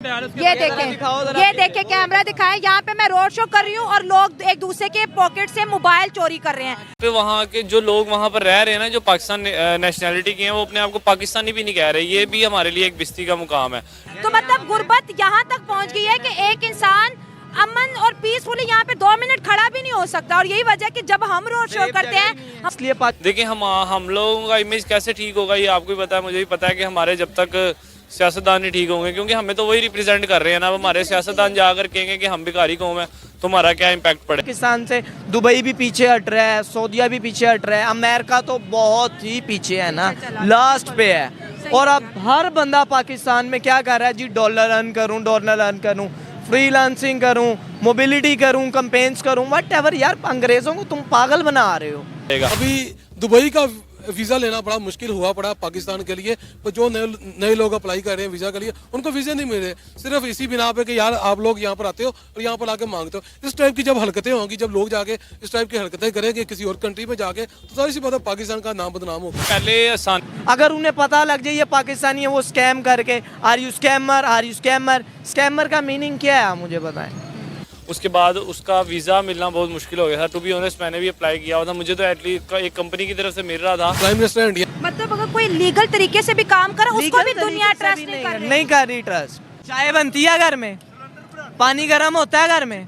ये देखें कैमरा दिखाएं। यहाँ पे मैं रोड शो कर रही हूँ और लोग एक दूसरे के पॉकेट से मोबाइल चोरी कर रहे हैं। फिर वहाँ के जो लोग वहाँ पर रह रहे हैं ना, जो पाकिस्तान नेशनैलिटी के हैं, वो अपने आप को पाकिस्तानी भी नहीं कह रहे। ये भी हमारे लिए एक बिस्ती का मुकाम है। तो मतलब गुर्बत यहाँ तक पहुँच गई है कि एक इंसान अमन और पीसफुली यहाँ पे 2 मिनट खड़ा भी नहीं हो सकता। और यही वजह कि जब हम रोड शो करते हैं, इसलिए देखिए हम लोगों का इमेज कैसे ठीक होगा, ये आपको भी पता है, मुझे भी पता है कि हमारे जब तक सियासतदान नहीं ठीक होंगे, क्योंकि हमें तो वही रिप्रेजेंट कर रहे हैं ना। अब हमारे सियासतदान जाकर कहेंगे कि हम भिखारी कौम है, तो हमारा क्या इम्पैक्ट पड़े। पाकिस्तान से दुबई भी पीछे हट रहा है, सऊदीया भी पीछे हट रहा है, अमेरिका तो बहुत ही पीछे है ना, लास्ट पे है। और अब हर बंदा पाकिस्तान में क्या कर रहा है जी, डॉलर अर्न करूं, फ्रीलांसिंग करूं, मोबिलिटी करूं, कैंपेन्स करूं, व्हाटएवर। यार अंग्रेजों को तुम पागल बना रहे हो। अभी दुबई का वीज़ा लेना बड़ा मुश्किल हुआ पड़ा पाकिस्तान के लिए। तो जो नए लोग अप्लाई कर रहे हैं वीज़ा के लिए, उनको वीज़े नहीं मिल रहे, सिर्फ इसी बिना पे कि यार आप लोग यहाँ पर आते हो और यहाँ पर आके मांगते हो। इस टाइप की जब हरकतें होंगी, जब लोग जाके इस टाइप की हरकतें करेंगे किसी और कंट्री में जाके, तो सारी सी बात है पाकिस्तान का नाम बदनाम होगा। पहले आसान, अगर उन्हें पता लग जाए ये पाकिस्तानी है, वो स्कैम करके आर यू स्कैमर। स्कैमर का मीनिंग क्या है मुझे बताएं। उसके बाद उसका वीज़ा मिलना बहुत मुश्किल हो गया था। टू बी ऑनेस्ट, मैंने भी अप्लाई किया हुआ था, मुझे तो एटलीस्ट एक कंपनी की तरफ से मिल रहा था। प्राइम मिनिस्टर इंडिया मतलब अगर कोई लीगल तरीके से भी काम करे, उसको भी दुनिया ट्रस्ट नहीं कर रही। ट्रस्ट चाय बनती है घर में, पानी गर्म होता है घर में,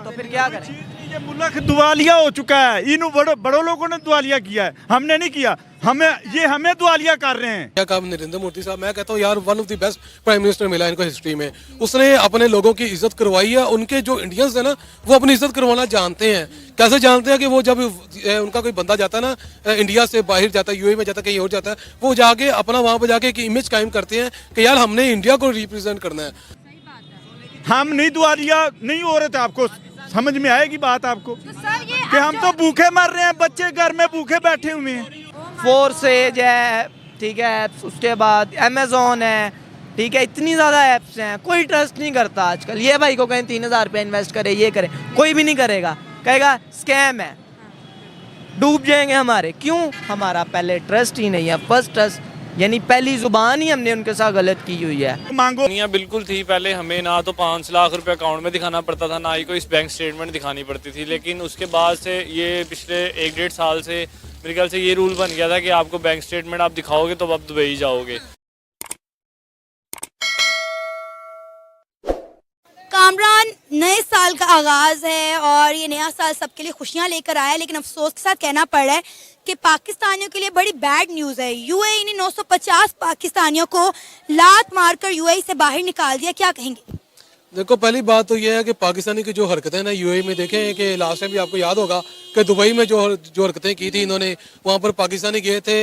तो फिर क्या करें। ये मुल्क दुआलिया हो चुका है। इन बड़ों लोगों ने दुआलिया किया है, हमने नहीं किया। हमें दुआलिया कर रहे हैं। क्या काम नरेंद्र मोदी साहब, मैं कहता हूँ यार one of the best prime minister मिला इनको हिस्ट्री में। उसने अपने लोगों की इज्जत करवाई है। उनके जो इंडियंस है ना, वो अपनी इज्जत करवाना जानते हैं। कैसे जानते हैं कि वो जब उनका कोई बंदा जाता है ना, इंडिया से बाहर जाता है, यूएई में जाता है, कहीं और जाता है, वो जाके अपना वहाँ पर जाके एक इमेज कायम करते हैं कि यार हमने इंडिया को रिप्रेजेंट करना है। हम नहीं दुआलिया नहीं हो रहे थे। आपको समझ में आएगी बात आपको कि हम तो भूखे मर रहे हैं, बच्चे घर में भूखे बैठे हुए हैं। फोर्सेज है, ठीक है, उसके बाद अमेजोन है, ठीक है, इतनी ज़्यादा ऐप्स हैं, कोई ट्रस्ट नहीं करता आजकल। ये भाई को कहें 3000 रुपये इन्वेस्ट करे, ये करे, कोई भी नहीं करेगा, कहेगा स्कैम है, डूब जाएंगे हमारे। क्यों? हमारा पहले ट्रस्ट ही नहीं है। फर्स्ट ट्रस्ट यानी पहली जुबान ही हमने उनके साथ गलत की हुई है। मांगो दुनिया बिल्कुल थी पहले, हमें ना तो 5 लाख रुपए अकाउंट में दिखाना पड़ता था, ना ही कोई बैंक स्टेटमेंट दिखानी पड़ती थी। लेकिन उसके बाद से ये पिछले 1-1.5 साल से मेरे ख्याल से ये रूल बन गया था कि आपको बैंक स्टेटमेंट आप दिखाओगे तो आप दुबई जाओगे। कामरान, नए साल का आगाज़ है और ये नया साल सबके लिए खुशियां लेकर आया है, लेकिन अफसोस के साथ कहना पड़ रहा है कि पाकिस्तानियों के लिए बड़ी बैड न्यूज़ है। यूएई ने 950 पाकिस्तानियों को लात मारकर यूएई से बाहर निकाल दिया। क्या कहेंगे? देखो, पहली बात तो ये है कि पाकिस्तानी की जो हरकतें ना यूएई में, देखें कि लास्ट टाइम भी आपको याद होगा कि दुबई में जो हरकतें की थी इन्होंने, वहाँ पर पाकिस्तानी गए थे,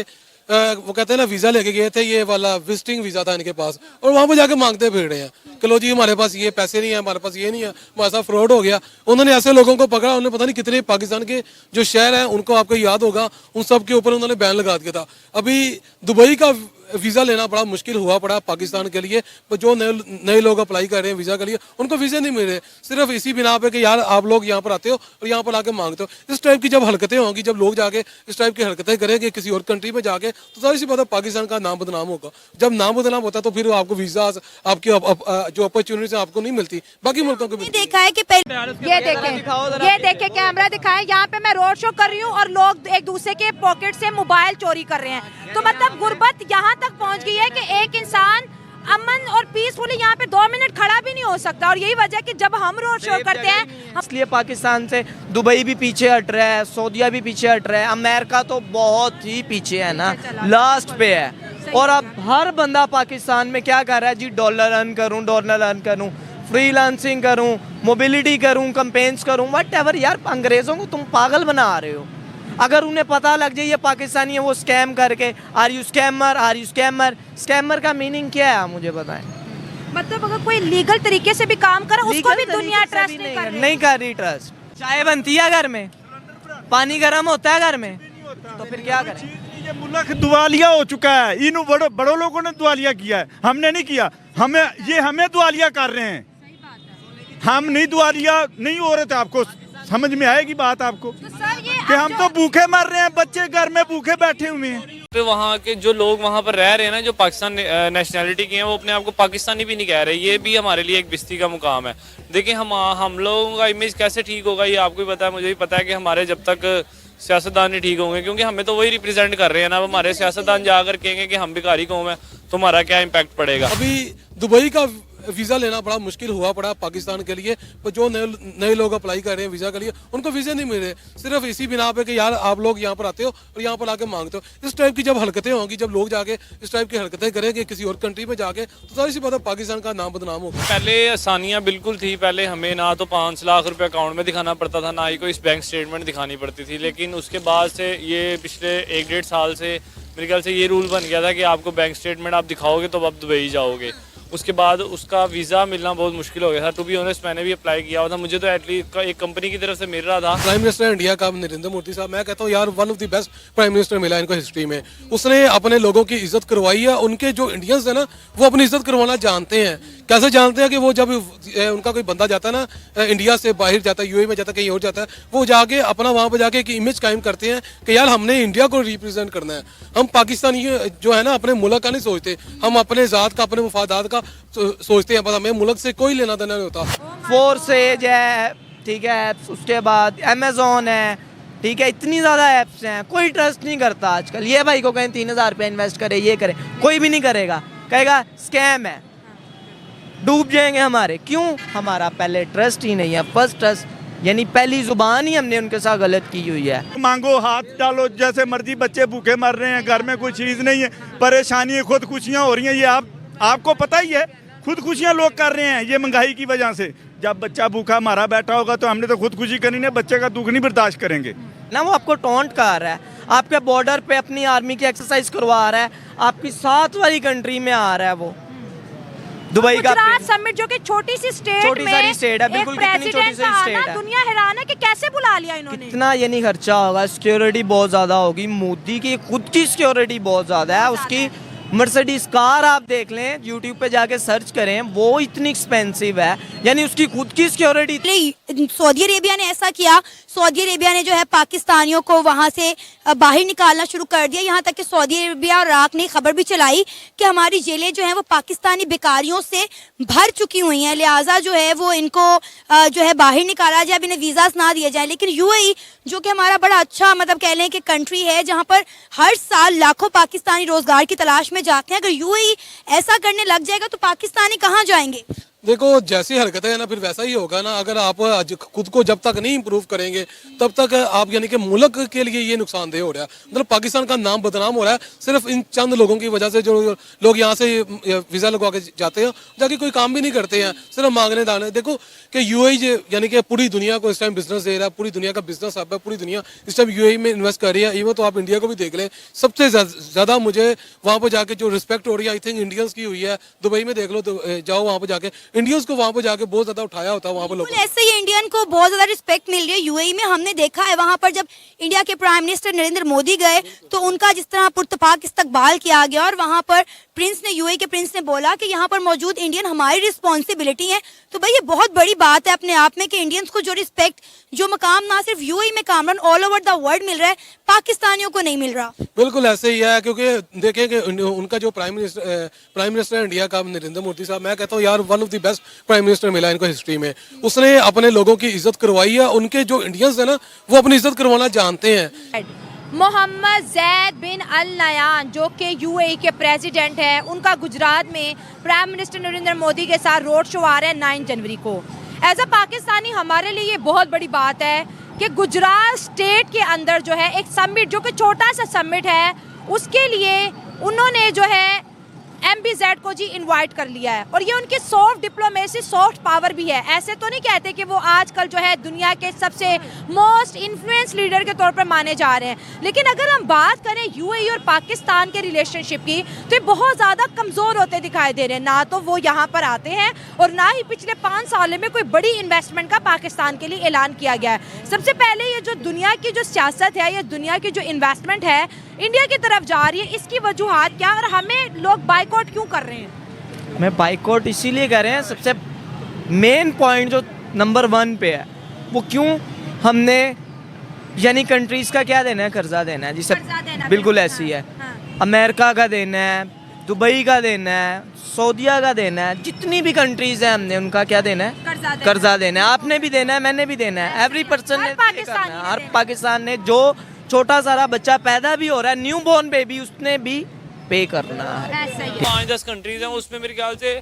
वो कहते हैं ना वीज़ा लेके गए थे, ये वाला विजिटिंग वीज़ा था इनके पास, और वहाँ पर जाके मांगते फिर रहे हैं कि लो जी हमारे पास ये पैसे नहीं है, हमारे पास ये नहीं है, हमारे साथ फ्रॉड हो गया। उन्होंने ऐसे लोगों को पकड़ा, उन्होंने पता नहीं कितने पाकिस्तान के जो शहर हैं उनको, आपको याद होगा, उन सब के ऊपर उन्होंने बैन लगा दिया था। अभी दुबई का वीज़ा लेना बड़ा मुश्किल हुआ पड़ा पाकिस्तान के लिए। तो जो नए लोग अप्लाई कर रहे हैं वीज़ा के लिए, उनको वीज़े नहीं मिल रहे, सिर्फ इसी बिना पे कि यार आप लोग यहाँ पर आते हो और यहाँ पर आके मांगते हो। इस टाइप की जब हरकतें होंगी, जब लोग जाके इस टाइप की हरकतें करेंगे किसी और कंट्री में जाके, तो सारी सी बात है पाकिस्तान का नाम बदनाम होगा। जब नाम बदनाम होता है तो फिर आपको वीज़ा, आपकी जो अपॉर्चुनिटीज आपको नहीं मिलती, बाकी मुल्कों को देखा है कि ये देखें कैमरा दिखाएं। यहाँ पे मैं रोड शो कर रही हूँ और लोग एक दूसरे के पॉकेट से मोबाइल चोरी कर रहे हैं। तो मतलब गुर्बत यहाँ तक पहुँच गई है कि एक इंसान अमन और पीसफुली यहाँ पे 2 मिनट खड़ा भी नहीं हो सकता। और यही वजह कि जब हम रोड शो करते हैं, इसलिए पाकिस्तान से दुबई भी पीछे हट रहा है, सऊदीया भी पीछे हट रहा है, अमेरिका तो बहुत ही पीछे है ना, लास्ट पे है। और अब हर बंदा पाकिस्तान में क्या कर रहा है जी, डॉलर अर्न करूं, फ्रीलांसिंग करूं, मोबिलिटी करूं, कैंपेन्स करूं, व्हाटएवर। यार अंग्रेजों को तुम पागल बना रहे हो। अगर उन्हें पता लग जाए ये पाकिस्तानी है, वो स्कैम करके आर यू स्कैमर। स्कैमर का मीनिंग क्या है मुझे बताएं। मतलब अगर कोई लीगल तरीके से भी काम करे, उसको भी दुनिया ट्रस्ट नहीं कर रही। ट्रस्ट चाय बनती है घर में, पानी गर्म होता है घर में, तो फिर क्या करें। ये मुल्क दुआलिया हो चुका है। इन बड़ों लोगों ने दुआलिया किया है, हमने नहीं किया। हमें दुआलिया कर रहे हैं। हम नहीं दुआलिया नहीं हो रहे थे। आपको समझ में आएगी बात आपको कि हम तो भूखे मर रहे हैं, बच्चे घर में भूखे बैठे हुए हैं। इनफैक्ट वहाँ के जो लोग वहाँ पर रह रहे हैं ना, जो पाकिस्तान नेशनैलिटी के हैं, वो अपने आप को पाकिस्तानी भी नहीं कह रहे। ये भी हमारे लिए एक बिस्ती का मुकाम है। देखिए हम लोगों का इमेज कैसे ठीक होगा, ये आपको भी पता है, मुझे भी पता है कि हमारे जब तक सियासतदान नहीं ठीक होंगे, क्योंकि हमें तो वही रिप्रेजेंट कर रहे हैं ना। अब हमारे सियासतदान जाकर कहेंगे कि हम भिखारी कौम है, तो हमारा क्या इम्पैक्ट पड़ेगा। अभी दुबई का वीज़ा लेना बड़ा मुश्किल हुआ पड़ा पाकिस्तान के लिए। पर जो नए लोग अप्लाई कर रहे हैं वीज़ा के लिए, उनको वीज़े नहीं मिल रहे, सिर्फ इसी बिना पे कि यार आप लोग यहाँ पर आते हो और यहाँ पर आके मांगते हो। इस टाइप की जब हरकतें होंगी, जब लोग जाके इस टाइप की हरकतें करेंगे किसी और कंट्री में जाके, तो सारी सी बात है पाकिस्तान का नाम बदनाम होगा। पहले आसानियाँ बिल्कुल थी। पहले हमें ना तो 5 लाख रुपए अकाउंट में दिखाना पड़ता था, ना ही कोई बैंक स्टेटमेंट दिखानी पड़ती थी। लेकिन उसके बाद से ये पिछले 1-1.5 साल से मेरे ख्याल से ये रूल बन गया था कि आपको बैंक स्टेटमेंट आप दिखाओगे तो आप दुबई जाओगे। उसके बाद उसका वीज़ा मिलना बहुत मुश्किल हो गया था। टू बी ऑनेस्ट, मैंने भी अप्लाई किया हुआ था, मुझे तो एटलीस्ट एक कंपनी की तरफ से मिल रहा था। प्राइम मिनिस्टर इंडिया का नरेंद्र मोदी साहब, मैं कहता हूँ यार one of the best prime minister मिला इनको हिस्ट्री में। उसने अपने लोगों की इज्जत करवाई है। उनके जो इंडियंस है ना, वो अपनी इज्जत करवाना जानते हैं। कैसे जानते हैं कि वो जब उनका कोई बंदा जाता है ना, इंडिया से बाहर जाता है, यूएई में जाता है, कहीं और जाता है, वो जाके अपना वहाँ पर जाके एक इमेज कायम करते हैं कि यार हमने इंडिया को रिप्रेजेंट करना है। हम पाकिस्तानी जो है ना, अपने मुल्क का नहीं सोचते, हम अपने ज़ात का, अपने मुफादात का सोचते हैं। बस हमें मुल्क से कोई लेना देना नहीं होता। फोर्सेज है, ठीक है, उसके बाद अमेजोन है, ठीक है, इतनी ज़्यादा ऐप्स हैं, कोई ट्रस्ट नहीं करता आजकल। ये भाई को कहें 3000 रुपये इन्वेस्ट करे, ये करे, कोई भी नहीं करेगा, कहेगा स्कैम है, डूब जाएंगे हमारे। क्यों? हमारा पहले ट्रस्ट ही नहीं है। फर्स्ट ट्रस्ट यानी पहली जुबान ही हमने उनके साथ गलत की हुई है। मांगो, हाथ डालो, जैसे मर्जी, बच्चे भूखे मर रहे हैं, घर में कोई चीज़ नहीं है, परेशानी है, खुदकुशियाँ हो रही हैं। ये आपको पता ही है, खुदकुशियाँ लोग कर रहे हैं ये महंगाई की वजह से। जब बच्चा भूखा मारा बैठा होगा तो हमने तो खुदकुशी करनी है, बच्चे का दुख नहीं बर्दाश्त करेंगे ना। वो आपको टॉन्ट कर रहा है, आपके बॉर्डर पे अपनी आर्मी की एक्सरसाइज करवा रहा है, आपकी साथ वाली कंट्री में आ रहा है वो दुबई का। गुजरात समिट जो कि छोटी सी स्टेट में सारी स्टेट है, बिल्कुल कितनी छोटी सी स्टेट है। दुनिया हैरान है कि कैसे बुला लिया इन्होंने। कितना ये नहीं खर्चा होगा, सिक्योरिटी बहुत ज्यादा होगी। मोदी की खुद की सिक्योरिटी बहुत ज्यादा है। उसकी मर्सिडीज कार आप देख लें, यूट्यूब पे जाके सर्च करें, वो इतनी एक्सपेंसिव है, यानी उसकी खुद की सिक्योरिटी। सऊदी अरेबिया ने ऐसा किया, सऊदी अरेबिया ने जो है पाकिस्तानियों को वहां से बाहर निकालना शुरू कर दिया। यहाँ तक कि सऊदी अरेबिया और इराक ने खबर भी चलाई कि हमारी जेलें जो हैं वो पाकिस्तानी बेकारियों से भर चुकी हुई हैं, लिहाजा जो है वो इनको जो है बाहर निकाला जाए, इन्हें वीज़ास ना दिए जाए। लेकिन यूएई जो कि हमारा बड़ा अच्छा मतलब कह लें कि कंट्री है, जहाँ पर हर साल लाखों पाकिस्तानी रोजगार की तलाश में जाते हैं, अगर यूएई ऐसा करने लग जाएगा तो पाकिस्तानी कहाँ जाएंगे? देखो, जैसी हरकतें है ना, फिर वैसा ही होगा ना। अगर आप खुद को जब तक नहीं इम्प्रूव करेंगे, तब तक आप यानी कि मुल्क के लिए ये नुकसानदेह हो रहा है। मतलब पाकिस्तान का नाम बदनाम हो रहा है सिर्फ इन चंद लोगों की वजह से, जो लोग यहाँ से वीज़ा लगवा के जाते हैं, जाके कोई काम भी नहीं करते हैं, सिर्फ मांगने दाने। देखो कि यूएई यानी कि पूरी दुनिया को इस टाइम बिजनेस दे रहा है, पूरी दुनिया का बिजनेस हब है, पूरी दुनिया इस टाइम यूएई में इन्वेस्ट कर रही है। इवन तो आप इंडिया को भी देख लें, सबसे ज़्यादा मुझे वहाँ पर जाके जो रिस्पेक्ट हो रही है, आई थिंक इंडियंस की हुई है। दुबई में देख लो, तो जाओ वहाँ पर जाके, इंडियंस को वहाँ पर जाके बहुत ज्यादा उठाया होता है वहाँ पर लोगों। ऐसे ही इंडियन को बहुत ज्यादा रिस्पेक्ट मिल रही है यूएई में। हमने देखा है वहाँ पर जब इंडिया के प्राइम मिनिस्टर नरेंद्र मोदी गए तो उनका जिस तरह पुरतपाक इस्तकबाल किया गया, और वहाँ पर प्रिंस ने, यूएई के प्रिंस ने बोला कि यहाँ पर मौजूद इंडियन हमारी रिस्पॉन्सिबिलिटी है। तो भाई ये बहुत बड़ी बात है अपने आप में कि इंडियंस को जो रिस्पेक्ट, जो मकाम ना सिर्फ यूएई में Kamran all over the world मिल रहा है, पाकिस्तानियों को नहीं मिल रहा। बिल्कुल ऐसे ही है, क्योंकि देखें कि उनका जो प्राइम मिनिस्टर इंडिया का नरेंद्र मोदी साहब, मैं कहता हूँ यार one of the best prime minister मिला इनको हिस्ट्री में। उसने अपने लोगों की इज्जत करवाई है। उनके जो इंडियंस है ना, वो अपनी इज्जत करवाना जानते हैं। मोहम्मद जैद बिन अल नयान जो कि यूएई के प्रेसिडेंट हैं, उनका गुजरात में प्राइम मिनिस्टर नरेंद्र मोदी के साथ रोड शो आ रहा है 9 जनवरी को। एज अ पाकिस्तानी हमारे लिए ये बहुत बड़ी बात है कि गुजरात स्टेट के अंदर जो है एक समिट, जो कि छोटा सा समिट है, उसके लिए उन्होंने जो है MBZ को जी इनवाइट कर लिया है। और ये उनकी सॉफ्ट डिप्लोमेसी, सॉफ्ट पावर भी है। ऐसे तो नहीं कहते कि वो आजकल जो है दुनिया के सबसे मोस्ट इन्फ्लुएंस लीडर के तौर पर माने जा रहे हैं, लेकिन अगर हम बात करें यूएई और पाकिस्तान के रिलेशनशिप की, तो ये बहुत ज़्यादा कमज़ोर होते दिखाई दे रहे हैं। ना तो वो यहाँ पर आते हैं और ना ही पिछले 5 सालों में कोई बड़ी इन्वेस्टमेंट का पाकिस्तान के लिए ऐलान किया गया है। सबसे पहले ये जो दुनिया की जो सियासत है, ये दुनिया की जो इन्वेस्टमेंट है इंडिया की तरफ जा रही है, इसकी वजूहात क्या, और हमें लोग बाइकआउट क्यों कर रहे हैं? मैं बाइकआउट इसीलिए कर रहे हैं, सबसे मेन पॉइंट जो नंबर 1 पे है वो क्यों हमने यानी कंट्रीज का क्या देना है, कर्जा देना है जी सब, बिल्कुल ऐसी है। हाँ। अमेरिका का देना है, दुबई का देना है, सऊदीया का देना है, जितनी भी कंट्रीज हैं हमने उनका क्या देना है, कर्जा देना है। आपने भी देना है, मैंने भी देना है, एवरी पर्सन ने पाकिस्तानी करना है। ने हर देना है। पाकिस्तान ने, जो छोटा सारा बच्चा पैदा भी हो रहा है, न्यू बॉर्न बेबी, उसने भी पे करना है। ऐसा ही है। 5-10 कंट्रीज हैं, उसमें मेरे ख्याल से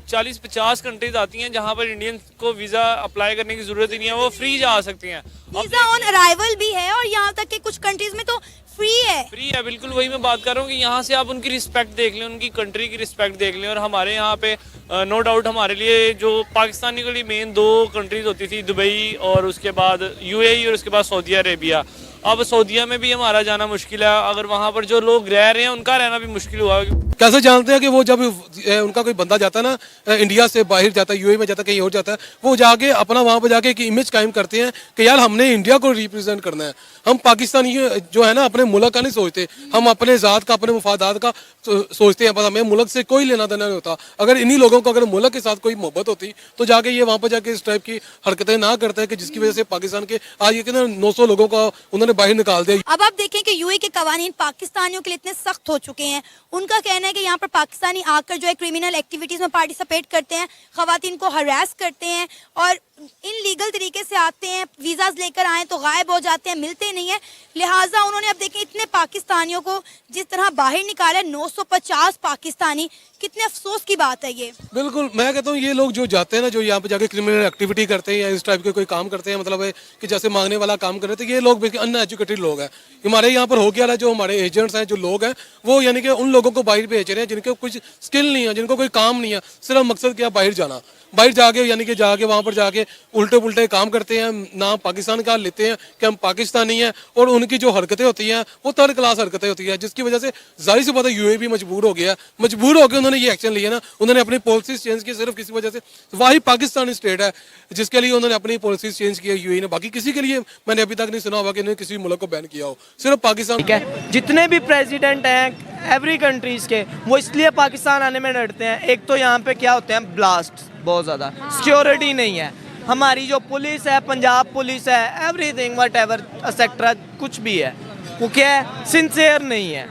40-50 कंट्रीज आती हैं जहाँ पर इंडियन को वीज़ा अप्लाई करने की ज़रूरत ही नहीं है, वो फ्री जा सकती हैं। वीजा ऑन अराइवल भी है और यहाँ तक कि कुछ कंट्रीज में तो फ्री है। फ्री है, बिल्कुल वही मैं बात कर रहा हूँ कि यहाँ से आप उनकी रिस्पेक्ट देख लें, उनकी कंट्री की रिस्पेक्ट देख लें। और हमारे यहाँ पे नो डाउट हमारे लिए जो पाकिस्तानी के लिए मेन 2 कंट्रीज होती थी, दुबई और उसके बाद यूएई और उसके बाद सऊदी अरेबिया। अब सऊदीया में भी हमारा जाना मुश्किल है, अगर वहाँ पर जो लोग रह रहे हैं उनका रहना भी मुश्किल हुआ। कैसे जानते हैं कि वो जब उनका कोई बंदा जाता है ना इंडिया से बाहर जाता है, यूएई में जाता है, कहीं और जाता है, वो जाके अपना वहाँ पर जाके एक इमेज कायम करते हैं कि यार हमने इंडिया को रिप्रेजेंट करना है। हम पाकिस्तानी जो है ना अपने मुल्क का नहीं सोचते, हम अपने ज़ात का, अपने मुफादात का सोचते हैं। बस हमें मुल्क से कोई लेना देना नहीं होता। अगर इन्हीं लोगों को अगर मुल्क के साथ कोई मोहब्बत होती तो जाके ये वहाँ पर जाके इस टाइप की हरकतें ना करते हैं कि जिसकी वजह से पाकिस्तान के आज ये कहते हैं 900 लोगों का उन्होंने बाहर निकाल दिया। अब आप देखें कि यूएई के कवानीन पाकिस्तानियों के लिए इतने सख्त हो चुके हैं। उनका कहना है कि यहाँ पर पाकिस्तानी आकर जो है क्रिमिनल एक्टिविटीज में पार्टिसिपेट करते हैं, खवातीन को हरास करते हैं और इनलीगल तरीके से आते हैं, वीज़ाज लेकर आए तो गायब हो जाते हैं, मिलते नहीं है। लिहाजा उन्होंने अब देखें इतने पाकिस्तानियों को जिस तरह बाहर निकाला, 950 पाकिस्तानी, कितने अफसोस की बात है ये। बिल्कुल, मैं कहता हूँ ये लोग जो जाते हैं ना, जो यहाँ पे जाके क्रिमिनल एक्टिविटी करते हैं या इस टाइप के कोई काम करते हैं, मतलब है कि जैसे मांगने वाला काम कर रहे थे, ये लोग अनएजुकेटेड लोग हैं। हमारे यहाँ पर हो गया है, जो हमारे एजेंट्स हैं, जो लोग हैं, वो यानी कि उन लोगों को बाहर भेज रहे हैं जिनके कुछ स्किल नहीं है, जिनको कोई काम नहीं है, सिर्फ मकसद क्या बाहर जाना। बाहर जाके यानी कि जाके वहाँ पर जाके उल्टे पुल्टे काम करते हैं, ना पाकिस्तान का लेते हैं कि हम पाकिस्तानी हैं, और उनकी जो हरकतें होती हैं वो थर्ड क्लास हरकतें होती हैं, जिसकी वजह से जाहिर सी बात है यूएई भी मजबूर हो गया। मजबूर होकर उन्होंने ये एक्शन लिया ना, उन्होंने अपनी पॉलिसीज चेंज की सिर्फ किसी वजह से। वही पाकिस्तानी स्टेट है जिसके लिए उन्होंने अपनी पॉलिसीज चेंज की है यूएई ने। बाकी किसी के लिए मैंने अभी तक नहीं सुना होगा कि इन्होंने किसी मुल्क को बैन किया हो, सिर्फ पाकिस्तान। ठीक है, जितने भी प्रेसिडेंट हैं एवरी कंट्रीज के, वो इसलिए पाकिस्तान आने में डरते हैं। एक तो यहाँ पे क्या होते हैं, ब्लास्ट बहुत ज़्यादा, सिक्योरिटी नहीं है। हमारी जो पुलिस है, पंजाब पुलिस है, एवरीथिंग वट एवर एक्सेट्रा, कुछ भी है, वो क्या है, सिंसियर नहीं है।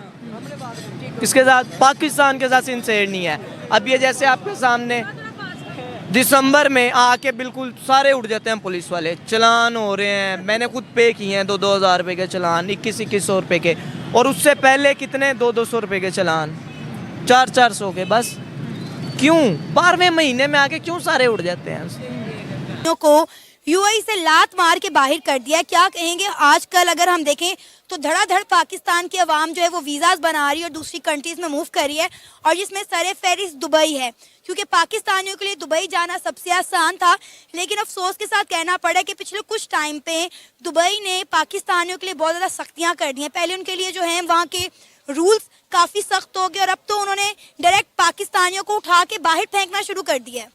इसके साथ पाकिस्तान के साथ सिंसियर नहीं है। अब ये जैसे आपके सामने दिसंबर में आके बिल्कुल सारे उड़ जाते हैं पुलिस वाले, चलान हो रहे हैं। मैंने खुद पे किए हैं 2-2 हज़ार रुपये के चलान, 2100 रुपये के, और उससे पहले कितने 200-200 रुपये के चलान, 400-400 के। बस क्यों 12वें महीने में आके क्यों सारे उड़ जाते हैं। को यूएई से लात मार के बाहर कर दिया। क्या कहेंगे, आजकल अगर हम देखें तो धड़ाधड़ पाकिस्तान की आवाम जो है वो वीज़ाज बना रही है और दूसरी कंट्रीज़ में मूव कर रही है, और जिसमें सरे फहरिस्त दुबई है, क्योंकि पाकिस्तानियों के लिए दुबई जाना सबसे आसान था। लेकिन अफसोस के साथ कहना पड़ा कि पिछले कुछ टाइम पे दुबई ने पाकिस्तानियों के लिए बहुत ज़्यादा सख्तियाँ कर दी हैं। पहले उनके लिए जो है वहाँ के रूल्स काफ़ी सख्त हो गए और अब तो उन्होंने डायरेक्ट पाकिस्तानियों को उठा के बाहर फेंकना शुरू कर दिया है।